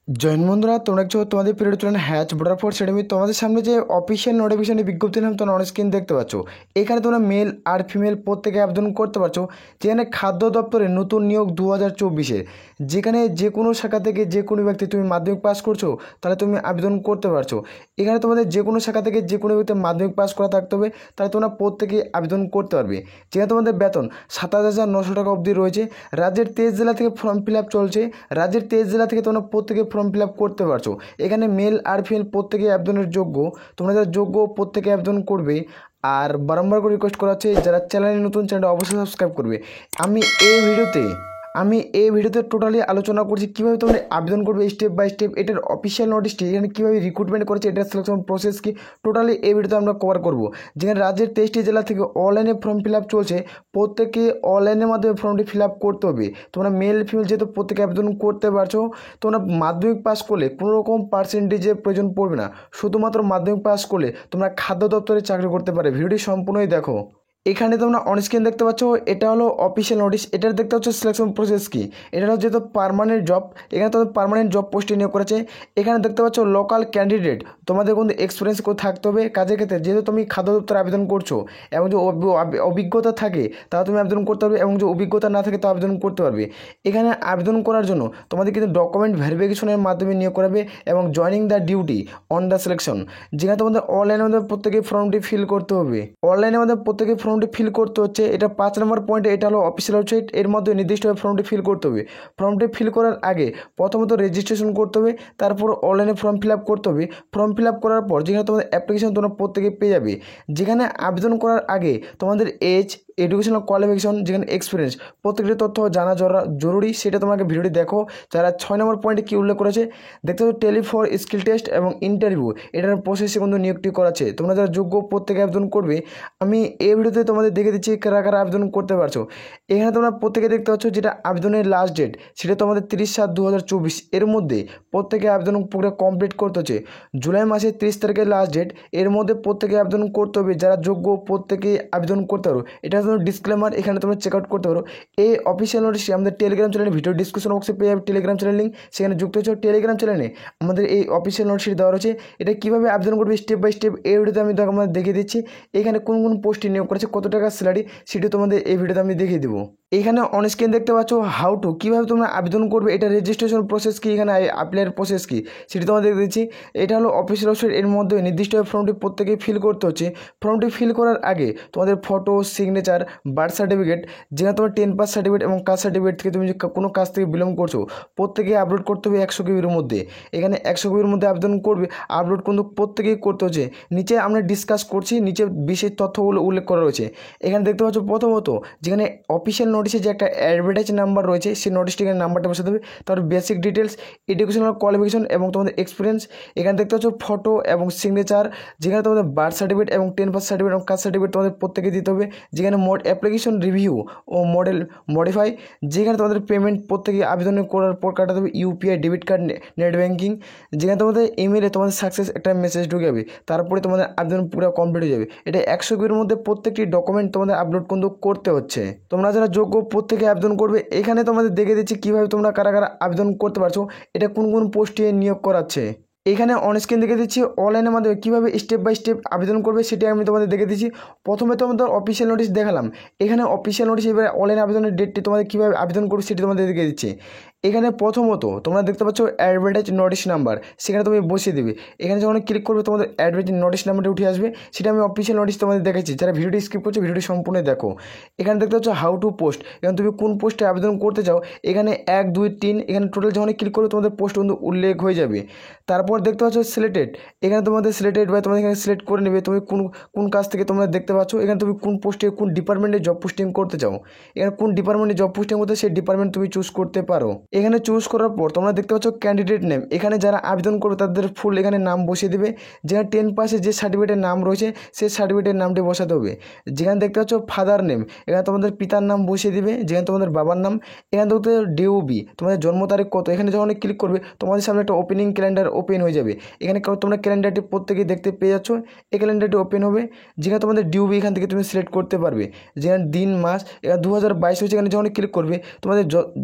Join বন্ধুরা, তোমরা কিছু তোমাদের পিরিয়ড চলেন হ্যাচ বর্ডার ফোর্স একাডেমি। তোমাদের সামনে যে অফিসিয়াল নোটিফিকেশনের বিজ্ঞপ্তি নাম তোমরা অন স্ক্রিন দেখতে পাচ্ছ। এখানে তোমরা মেল আর ফিমেল প্রত্যেকে আবেদন করতে পারছো। যেখানে খাদ্য দপ্তরে নতুন নিয়োগ 2024-এর, যেখানে যে কোনো শাখা থেকে যে কোনো ব্যক্তি তুমি মাধ্যমিক পাস করছো তাহলে তুমি আবেদন করতে পারছো। এখানে তোমাদের যে কোনো শাখা থেকে যে কোনো ব্যক্তি মাধ্যমিক পাস করা থাকতে হবে, তাহলে তোমরা প্রত্যেকে আবেদন করতে পারবে। যেখানে তোমাদের বেতন 27,900 টাকা অবধি রয়েছে। রাজ্যের 23 জেলা থেকে ফর্ম ফিল আপ চলছে। রাজ্যের 23 জেলা থেকে তোমরা প্রত্যেকে ফর্ম ফিল আপ করতে পারছো। এখানে মেল আর ফিমেল প্রত্যেকে আবেদনের যোগ্য। তোমরা যারা যোগ্য প্রত্যেকে আবেদন করবে। আর বারংবার করে রিকোয়েস্ট করা হচ্ছে, যারা চ্যানেলে নতুন চ্যানেলটা অবশ্যই সাবস্ক্রাইব করবে। আমি এই ভিডিওতে টোটালি আলোচনা করছি কীভাবে তোমরা আবেদন করবে স্টেপ বাই স্টেপ। এটার অফিসিয়াল নোটিশটি এখানে কীভাবে রিক্রুটমেন্ট করেছে, এটার সিলেকশন প্রসেস কি, টোটালি এই ভিডিওতে আমরা কভার করব। যেখানে রাজ্যের 23টি জেলা থেকে অনলাইনে ফর্ম ফিল আপ চলছে, প্রত্যেকে অনলাইনের মাধ্যমে ফর্মটি ফিল আপ করতে হবে। তোমরা মেল ফিমেল যেহেতু প্রত্যেকে আবেদন করতে পারছো। তোমরা মাধ্যমিক পাস করলে কোনো রকম পার্সেন্টেজের প্রয়োজন পড়বে না। শুধুমাত্র মাধ্যমিক পাস করলে তোমরা খাদ্য দপ্তরে চাকরি করতে পারে। ভিডিওটি সম্পূর্ণই দেখো। এখানে তোমরা অন স্ক্রিন দেখতে পাচ্ছ, এটা হলো অফিসিয়াল নোটিশ। এটার দেখতে হচ্ছে সিলেকশন প্রসেস কি। এটা হচ্ছে যেহেতু পার্মানেন্ট জব, এখানে তোমাদের পার্মানেন্ট জব পোস্টে নিয়োগ করেছে। এখানে দেখতে পাচ্ছ লোকাল ক্যান্ডিডেট, তোমাদের কিন্তু এক্সপিরিয়েন্স করে থাকতে হবে কাজের ক্ষেত্রে। যেহেতু তুমি খাদ্য দপ্তরে আবেদন করছো এবং যে অভিজ্ঞতা থাকে তাও তুমি আবেদন করতে পারবে, এবং যে অভিজ্ঞতা না থাকে তা আবেদন করতে পারবে। এখানে আবেদন করার জন্য তোমাদের কিন্তু ডকুমেন্ট ভেরিফিকেশনের মাধ্যমে নিয়োগ করাবে এবং joining the duty on the selection. যেখানে তোমাদের অনলাইনের মধ্যে প্রত্যেকে ফর্মটি ফিল করতে হবে। অনলাইনের মধ্যে প্রত্যেকে ফর্মটি ফিল করতে হচ্ছে। এটা 5 নম্বর পয়েন্টে, এটা হলো অফিসিয়াল ওয়েবসাইট। এর মধ্যে নির্দিষ্টভাবে ফর্মটি ফিল করতে হবে। ফর্মটি ফিল করার আগে প্রথমত রেজিস্ট্রেশন করতে হবে, তারপর অনলাইনে ফর্ম ফিল আপ করতে হবে। ফর্ম ফিল আপ করার পর যেখানে তোমাদের অ্যাপ্লিকেশন তোমরা প্রত্যেকে পেয়ে যাবে। যেখানে আবেদন করার আগে তোমাদের এজ, এডুকেশনাল কোয়ালিফিকেশন, যেখানে এক্সপিরিয়েন্স, প্রত্যেকটি তথ্য জানা জরুরি। সেটা তোমাকে ভিডিওটি দেখো। যারা 6 নম্বর পয়েন্টে কী উল্লেখ করেছে দেখতে পাচ্ছ, টেলিফর স্কিল টেস্ট এবং ইন্টারভিউ, এটার প্রসেসে কিন্তু নিয়োগটি করাচ্ছে। তোমরা যারা যোগ্য প্রত্যেকে আবেদন করবে। আমি এই ভিডিওতে তোমাদের দেখে দিচ্ছি কারা কারা আবেদন করতে পারছো। এখানে তোমরা প্রত্যেকে দেখতে পাচ্ছ যেটা আবেদনের লাস্ট ডেট, সেটা তোমাদের 30/7/2024। এর মধ্যে প্রত্যেকে আবেদন প্রক্রিয়া কমপ্লিট করতে হচ্ছে। জুলাই মাসের 30 তারিখের লাস্ট ডেট। এর মধ্যে প্রত্যেকে আবেদন করতে হবে। যারা যোগ্য প্রত্যেকে আবেদন করতে পারো। এটা তোমার ডিসক্লেমার, এখানে তোমরা চেক আউট করতে পারো। এই অফিসিয়াল নোটিশটি আমাদের টেলিগ্রাম চ্যানেলে ভিডিও ডিসক্রিপশন বক্সে পেয়ে যাবে টেলিগ্রাম চ্যানেল লিঙ্ক, সেখানে যুক্ত হচ্ছে। টেলিগ্রাম চ্যানেলে আমাদের এই অফিসিয়াল নোটিশটি দেওয়া রয়েছে। এটা কীভাবে আবেদন করবে স্টেপ বাই স্টেপ এই ভিডিওতে আমি তোমাদের দেখিয়ে দিচ্ছি। এখানে কোন কোন পোস্টে নিয়োগ করেছে, কত টাকা স্যালারি, সেটা তোমাদের এই ভিডিওতে আমি দেখিয়ে দেবো। এখানে অন স্ক্রিন দেখতে পাচ্ছ হাউ টু, কীভাবে তোমরা আবেদন করবে, এটা রেজিস্ট্রেশন প্রসেস কি, এখানে অ্যাপ্লাইয়ের প্রসেস কি, সেটি তোমাদের দেখে দিচ্ছি। এটা হলো অফিসিয়াল ওয়েবসাইট। এর মধ্যে নির্দিষ্টভাবে ফর্মটি প্রত্যেকে ফিল করতে হচ্ছে। ফর্মটি ফিল করার আগে তোমাদের ফটো, সিগনেচার, বার্থ সার্টিফিকেট, যেখানে তোমার 10 পাস সার্টিফিকেট এবং কাস্ট সার্টিফিকেট থেকে তুমি যে কোনো কাজ থেকে বিলং করছো প্রত্যেকে আপলোড করতে হবে 100 কেবির মধ্যে। এখানে 100 কেবির মধ্যে আবেদন করবে। আপলোড কিন্তু প্রত্যেকেই করতে হচ্ছে। নিচে আমরা ডিসকাস করছি, নিচে বিশেষ তথ্যগুলো উল্লেখ করা রয়েছে। এখানে দেখতে পাচ্ছ প্রথমত যেখানে অফিসিয়াল নোটিশে যে একটা অ্যাডভার্টাইজ নাম্বার রয়েছে, সেই নোটিশটি এখানে নাম্বারটা বসাতে হবে। তারপর বেসিক ডিটেলস, এডুকেশনাল কোয়ালিফিকেশন এবং তোমাদের এক্সপিরিয়েন্স। এখানে দেখতে পাচ্ছ ফটো এবং সিগনেচার, যেখানে তোমাদের বার্থ সার্টিফিকেট এবং 10 পাস সার্টিফিকেট এবং কাস্ট সার্টিফিকেট তোমাদের প্রত্যেকে দিতে হবে। যেখানে অ্যাপ্লিকেশন রিভিউ ও মডিফাই, যেখানে তোমাদের পেমেন্ট প্রত্যেকে আবেদন করার পর কাটাতে হবে UPI, debit card, net banking. যেখানে তোমাদের ইমেলে তোমাদের সাকসেস একটা মেসেজ ঢুকে যাবে। তারপরে তোমাদের আবেদন পুরো কমপ্লিট হয়ে যাবে। এটা 100 কেবির মধ্যে প্রত্যেকটি ডকুমেন্ট তোমাদের আপলোড কিন্তু করতে হচ্ছে। তোমরা যারা যোগ্য প্রত্যেকে আবেদন করবে। এখানে তোমাদের দেখে দিচ্ছি কীভাবে তোমরা কারা কারা আবেদন করতে পারছো, এটা কোন কোন পোস্টে নিয়োগ করাচ্ছে। এখানে অন স্ক্রিন দেখে দিচ্ছি অনলাইনের মাধ্যমে কীভাবে স্টেপ বাই স্টেপ আবেদন করবে, সেটি আমি তোমাদের দেখে দিচ্ছি। প্রথমে তোমাদের অফিসিয়াল নোটিশ দেখালাম। এখানে অফিসিয়াল নোটিশ, এবারে অনলাইন আবেদনের ডেটটি তোমাদের কীভাবে আবেদন করবে সেটি তোমাদের দেখে দিচ্ছি। এখানে প্রথমত তোমরা দেখতে পাচ্ছ অ্যাডভার্টাইজ নোটিশ নাম্বার, সেখানে তুমি বসিয়ে দেবে। এখানে যখন ক্লিক করবে তোমাদের অ্যাডভার্টাইজ নোটিশ নাম্বারটা উঠে আসবে। সেটা আমি অফিসিয়াল নোটিশ তোমাদের দেখাচ্ছি। যারা ভিডিওটি স্কিপ করছো ভিডিওটি সম্পূর্ণ দেখো। এখানে দেখতে পাচ্ছ হাউ টু পোস্ট, এখানে তুমি কোন পোস্টে আবেদন করতে চাও। এখানে 1, 2, 3, এখানে টোটাল যখন ক্লিক করবে তোমাদের পোস্ট কিন্তু উল্লেখ হয়ে যাবে। তারপর দেখতে পাচ্ছ সিলেক্টেড, এখানে তোমাদের সিলেক্টেড বা তোমাদের এখানে সিলেক্ট করে নেবে তুমি কোন কাজ থেকে তোমরা দেখতে পাচ্ছ। এখানে তুমি কোন পোস্টে, কোন ডিপার্টমেন্টে জব পোস্টিং করতে চাও। এখানে কোন ডিপার্টমেন্টে জব পোস্টিং করতে, সেই ডিপার্টমেন্ট তুমি চুজ করতে পারো। এখানে চুজ করার পর তোমরা দেখতে পাচ্ছ ক্যান্ডিডেট নেম, এখানে যারা আবেদন করবে তাদের ফুল এখানে নাম বসিয়ে দেবে। যেখানে 10 পাসে যে সার্টিফিকেটের নাম রয়েছে সেই সার্টিফিকেটের নামটি বসাতে হবে। যেখানে দেখতে পাচ্ছ ফাদার নেম, এখানে তোমাদের পিতার নাম বসিয়ে দিবে। যেখানে তোমাদের বাবার নাম, এখানে দেখতে ডিওবি, তোমাদের জন্ম তারিখ কত। এখানে যখন ক্লিক করবে তোমাদের সামনে একটা ওপেনিং ক্যালেন্ডার ওপেন হয়ে যাবে। এখানে তোমরা ক্যালেন্ডারটি প্রত্যেকেই দেখতে পেয়ে যাচ্ছ। এই ক্যালেন্ডারটি ওপেন হবে। যেখানে তোমাদের ডিওবি এখান থেকে তুমি সিলেক্ট করতে পারবে। যেখানে দিন, মাস, এখানে 2022 হচ্ছে। এখানে যখন ক্লিক করবে তোমাদের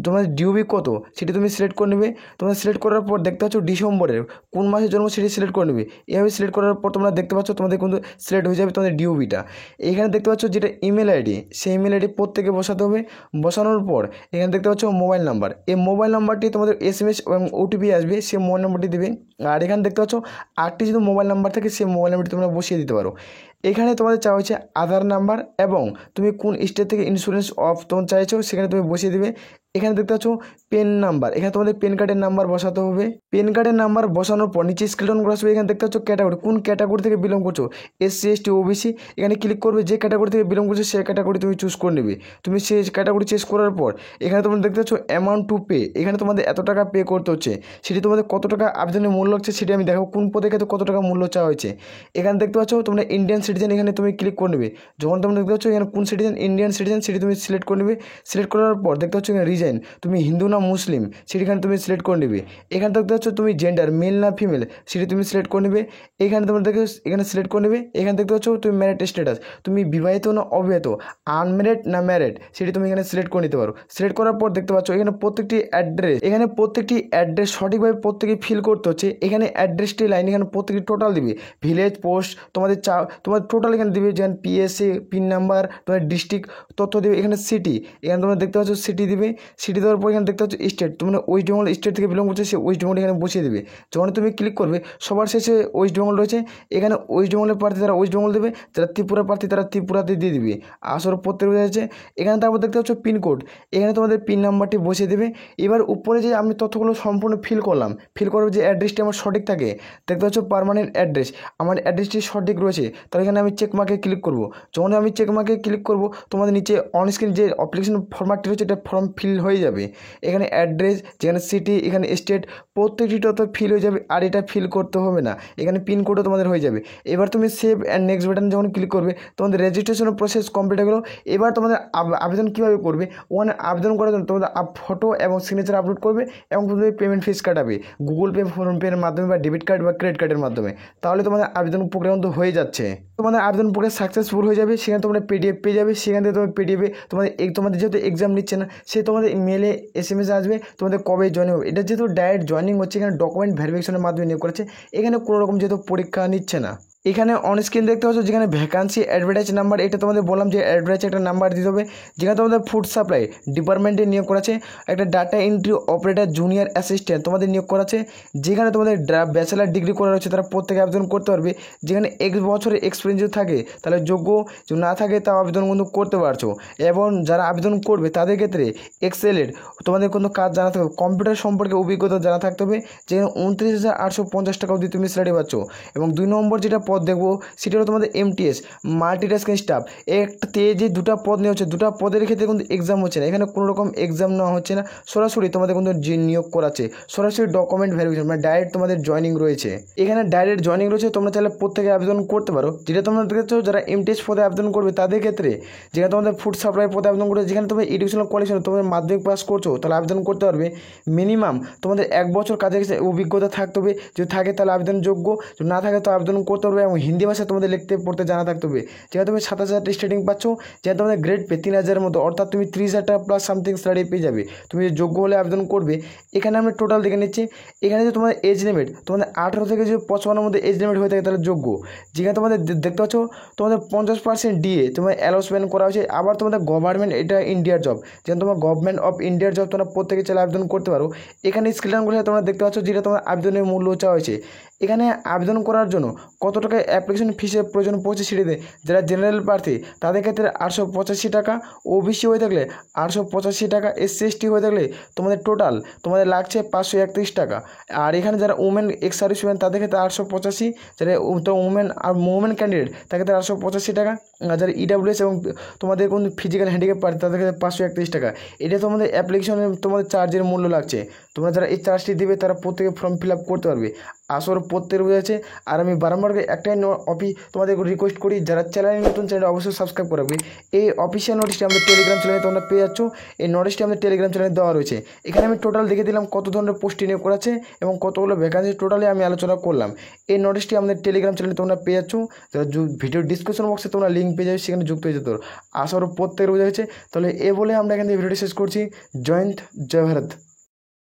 ডিওবি কত সেটি তুমি সিলেক্ট করে নেবে। তোমরা সিলেক্ট করার পর দেখতে পাচ্ছ ডিসেম্বরের কোন মাসে জন্ম সেটি সিলেক্ট করে নেবে। এভাবে সিলেক্ট করার পর তোমরা দেখতে পাচ্ছ তোমাদের কিন্তু সিলেক্ট হয়ে যাবে তোমাদের ডিওবিটা। এখানে দেখতে পাচ্ছ যেটা ইমেল আইডি, সেই ইমেল আইডি প্রত্যেকে বসাতে হবে। বসানোর পর এখানে দেখতে পাচ্ছ মোবাইল নাম্বার, এই মোবাইল নাম্বারটি তোমাদের SMS এবং ওটিপি আসবে, সেই মোবাইল নাম্বারটি দেবে। আর এখানে দেখতে পাচ্ছ আটটি যদি মোবাইল নাম্বার থাকে সেই মোবাইল নাম্বারটি তোমরা বসিয়ে দিতে পারো। এখানে তোমাদের চাওয়া হচ্ছে আধার নাম্বার এবং তুমি কোন স্টেট থেকে ইন্স্যুরেন্স অফ তোমার চাইছো সেখানে তুমি বসিয়ে দিবে। এখানে দেখতে পাচ্ছ পেন নাম্বার, এখানে তোমাদের পেন কার্ডের নাম্বার বসাতে হবে। পেন কার্ডের নাম্বার বসানোর পর নিচে স্ক্রল ডাউন করা আসবে। এখানে দেখতে পাচ্ছ ক্যাটাগরি, কোন ক্যাটাগরি থেকে বিলং করছো, SC ST OBC। এখানে ক্লিক করবে, যে ক্যাটাগরি থেকে বিলং করছো সেই ক্যাটাগরি তুমি চুজ করে নেবে। তুমি সেই ক্যাটাগরি চুজ করার পর এখানে তোমরা দেখতে পাচ্ছ অ্যামাউন্ট টু পে, এখানে তোমাদের এত টাকা পে করতে হচ্ছে। সেটি তোমাদের কত টাকা আবেদনের মূল্য হচ্ছে সেটি আমি দেখাবো, কোন পদে ক্ষেত্রে কত টাকা মূল্য চাওয়া হয়েছে। এখানে দেখতে পাচ্ছ তোমরা ইন্ডিয়ান সিটিজেন, এখানে তুমি ক্লিক করে নেবে। যখন তোমরা দেখতে পাচ্ছ এখানে কোন সিটিজেন, ইন্ডিয়ান সিটিজেন, সেটি তুমি সিলেক্ট করে নেবে। সিলেক্ট করার পর দেখতে পাচ্ছ এখানে রিজাইন, তুমি হিন্দু না মুসলিম সেটিখানে তুমি সিলেক্ট করে নেবে। এখানে দেখতে পাচ্ছ তুমি জেন্ডার মেল না ফিমেল সেটি তুমি সিলেক্ট করে নেবে। এখানে তোমরা দেখো এখানে সিলেক্ট করে নেবে। এখানে দেখতে পাচ্ছ তুমি ম্যারিড স্ট্যাটাস, তুমি বিবাহিত না অবিবাহিত, আনম্যারিড না ম্যারিড সেটি তুমি এখানে সিলেক্ট করে নিতে পারো। সিলেক্ট করার পর দেখতে পাচ্ছ এখানে প্রত্যেকটি অ্যাড্রেস, এখানে প্রত্যেকটি অ্যাড্রেস সঠিকভাবে প্রত্যেকে ফিল করতে হচ্ছে। এখানে অ্যাড্রেসটি লাইন এখানে প্রত্যেকটি টোটাল দিবে, ভিলেজ পোস্ট তোমাদের তোমাদের টোটাল এখানে দিবে, যেমন PSA পিন নাম্বার, তোমার ডিস্ট্রিক্ট তথ্য দেবে। এখানে সিটি, এখানে তোমরা দেখতে পাচ্ছ সিটি দিবে। সিটি দেওয়ার পর এখানে দেখতে পাচ্ছ স্টেট, তোমরা ওয়েস্ট বেঙ্গল স্টেট থেকে বিলং করছে সে ওয়েস্ট বেঙ্গল এখানে বসিয়ে দেবে। যখন তুমি ক্লিক করবে সবার শেষে ওয়েস্ট বেঙ্গল রয়েছে, এখানে ওয়েস্ট বেঙ্গলের প্রার্থী তারা ওয়েস্ট বেঙ্গল দেবে, যারা ত্রিপুরা প্রার্থী তারা ত্রিপুরাতে দিয়ে দিবে। আসর প্রত্যেক রয়েছে। এখানে তারপর দেখতে পাচ্ছ পিনকোড, এখানে তোমাদের পিন নাম্বারটি বসিয়ে দেবে। এবার উপরে যে আমি তথ্যগুলো সম্পূর্ণ ফিল করলাম, ফিল করার যে অ্যাড্রেসটি আমার সঠিক থাকে, দেখতে পাচ্ছ পার্মানেন্ট অ্যাড্রেস, আমার অ্যাড্রেসটি সঠিক রয়েছে, তাহলে এখানে আমি চেক মার্কে ক্লিক করব। যখন আমি চেক মার্কে ক্লিক করব তোমাদের নিচে অনস্ক্রিন যে অ্যাপ্লিকেশন ফরম্যাটটি রয়েছে এটা ফর্ম ফিল হয়ে যাবে। এখানে অ্যাড্রেস, যেখানে সিটি, এখানে স্টেট প্রত্যেকটি তথ্য ফিল হয়ে যাবে। আর এটা ফিল করতে হবে না, এখানে পিনকোডও তোমাদের হয়ে যাবে। এবার তুমি সেভ অ্যান্ড নেক্সট বাটন যখন ক্লিক করবে তোমাদের রেজিস্ট্রেশন প্রসেস কমপ্লিট হয়ে গেলো। এবার তোমাদের আবেদন কীভাবে করবে, ওখানে আবেদন করার জন্য তোমাদের ফটো এবং সিগনেচার আপলোড করবে এবং তোমাদের পেমেন্ট ফিস কাটাবে গুগল পে, ফোনপের মাধ্যমে বা ডেবিট কার্ড বা ক্রেডিট কার্ডের মাধ্যমে। তাহলে তোমাদের আবেদন প্রক্রিয়া কিন্তু হয়ে যাচ্ছে, তোমাদের আবেদন প্রক্রিয়া সাকসেসফুল হয়ে যাবে। সেখানে তোমরা PDF পেয়ে যাবে, সেখান থেকে তোমার PDF তোমাদের যেহেতু এক্সাম নিচ্ছে না সে তোমাদের মেলে SMS আসবে তোমাদের কবে জয়েন হবে। এটা যেহেতু ডাইরেক্ট জয়েনিং হচ্ছে, এখানে ডকুমেন্ট ভেরিফিকেশনের মাধ্যমে নিয়োগ করেছে, এখানে কোনো রকম যেহেতু পরীক্ষা নিচ্ছে না। এখানে অনস্ক্রিন দেখতে পাচ্ছ যেখানে ভ্যাকান্সি অ্যাডভার্টাইজ নাম্বার, এটা তোমাদের বললাম যে অ্যাডভার্টাইজ একটা নাম্বার দিতে হবে। যেখানে তোমাদের ফুড সাপ্লাই ডিপার্টমেন্টে নিয়োগ করা আছে, একটা data entry operator junior assistant তোমাদের নিয়োগ করা আছে। যেখানে তোমাদের ব্যাচেলার ডিগ্রি করা রয়েছে তারা প্রত্যেকে আবেদন করতে পারবে। যেখানে 1 বছরের এক্সপিরিয়েন্স যদি থাকে তাহলে যোগ্য, যদি না থাকে তাও আবেদন কিন্তু করতে পারছো। এবং যারা আবেদন করবে তাদের ক্ষেত্রে এক্সেলের তোমাদের কোনো কাজ জানা থাকবে, কম্পিউটার সম্পর্কে অভিজ্ঞতা জানা থাকতে হবে। যেখানে 29,850 টাকা অবধি তুমি স্যালারি পাচ্ছ। এবং 2 নম্বর যেটা পদ দেখবো সেটা হলো তোমাদের MTS মাল্টিটাস্কিং স্টাফ। একটাতে যে দুটো পদ নেওয়া হচ্ছে, দুটো পদের ক্ষেত্রে কিন্তু এক্সাম হচ্ছে না, এখানে কোনো রকম এক্সাম নেওয়া হচ্ছে না, সরাসরি তোমাদের কিন্তু যে নিয়োগ করাচ্ছে সরাসরি ডকুমেন্ট ভেরিফিকেশন, মানে ডাইরেক্ট তোমাদের জয়েনিং রয়েছে। এখানে ডাইরেক্ট জয়েনিং রয়েছে, তোমরা চাইলে প্রত্যেকে আবেদন করতে পারো। যেটা তোমরা দেখছো যারা MTS পদে আবেদন করবে তাদের ক্ষেত্রে, যেখানে তোমাদের ফুড সাপ্লাই পদে আবেদন করবে, যেখানে তোমার এডুকেশনাল কোয়ালিফিকেশন তোমাদের মাধ্যমিক পাস করছো তাহলে আবেদন করতে পারবে। মিনিমাম তোমাদের 1 বছর কাজের অভিজ্ঞতা থাকতে হবে, যদি থাকে তাহলে আবেদনযোগ্য, যদি না থাকে তো আবেদন করতে পারবে। এবং হিন্দি ভাষা তোমাদের লিখতে পড়তে জানা থাকতে হবে। যেখানে তুমি 27,000 স্টার্টিং পাচ্ছ, যেখানে তোমাদের গ্রেড পে 3,000-এর মতো, অর্থাৎ তুমি 30,000 টাকা প্লাস সামথিং স্যালারি পেয়ে যাবে। তুমি যোগ্য হলে আবেদন করবে। এখানে আমরা টোটাল দেখে নিচ্ছি, এখানে যে তোমাদের এজ লিমিট তোমাদের 18 থেকে যদি 55-এর মধ্যে এজ লিমিট হয়ে থাকে তাহলে যোগ্য। যেখানে তোমাদের দেখতে পাচ্ছ তোমাদের 50% DA তোমার অ্যালাউন্সমেন্ট করা হয়েছে। আবার তোমাদের গভর্নমেন্ট, এটা ইন্ডিয়ার জব, যেখানে তোমার গভর্নমেন্ট অফ ইন্ডিয়ার জব তোমরা প্রত্যেকে চাইলে আবেদন করতে পারো। এখানে স্ক্রিন করে তোমরা দেখতে পাচ্ছ যেটা তোমার আবেদনের মূল্য চাওয়া হয়েছে। এখানে আবেদন করার জন্য কত টাকা অ্যাপ্লিকেশন ফিসের প্রয়োজন পড়ছে সেটিতে, যারা জেনারেল প্রার্থী তাদের ক্ষেত্রে 885 টাকা, OBC হয়ে থাকলে 885 টাকা, SC ST হয়ে থাকলে তোমাদের টোটাল তোমাদের লাগছে 531 টাকা। আর এখানে যারা উমেন এক্স সার্ভিসম্যান তাদের ক্ষেত্রে 885, যারা উমেন আর উমেন ক্যান্ডিডেট তাদের ক্ষেত্রে 885 টাকা। আর যারা EWS এবং তোমাদের কোন ফিজিক্যাল হ্যান্ডিক্যাপ প্রার্থী তাদের ক্ষেত্রে 531 টাকা। এটা তোমাদের অ্যাপ্লিকেশনের তোমাদের চার্জের মূল্য লাগছে। তোমরা যারা এই চার্জটি দেবে তারা প্রত্যেকে ফর্ম ফিল আপ করতে পারবে। আসর প্রত্যেক রয়েছে। আর আমি বারবার একটাই তোমাদের রিকোয়েস্ট করি, যারা চ্যানেল নতুন চ্যানেল অবশ্যই সাবস্ক্রাইব করাবে। এই অফিসিয়াল নোটিশটি আমাদের টেলিগ্রাম চ্যানেলে তোমরা পেয়ে যাচ্ছ। এই নোটিশটি আমাদের টেলিগ্রাম চ্যানেলে দেওয়া রয়েছে। এখানে আমি টোটাল দেখে দিলাম কত ধরনের পোস্ট নিয়োগ করেছে এবং কতগুলো ভ্যাকান্সি টোটালি আমি আলোচনা করলাম। এই নোটিশটি আমাদের টেলিগ্রাম চ্যানেলে তোমরা পেয়ে যাচ্ছ। যারা ভিডিও ডিসক্রিপশন বক্সে তোমরা লিঙ্ক পেয়ে যাবে, সেখানে যুক্ত হয়ে যেত। আসর প্রত্যেক রোজা হয়েছে। তাহলে এ বলে আমরা এখান থেকে ভিডিওটি শেষ করছি। জয় হিন্দ, জয় ভারত।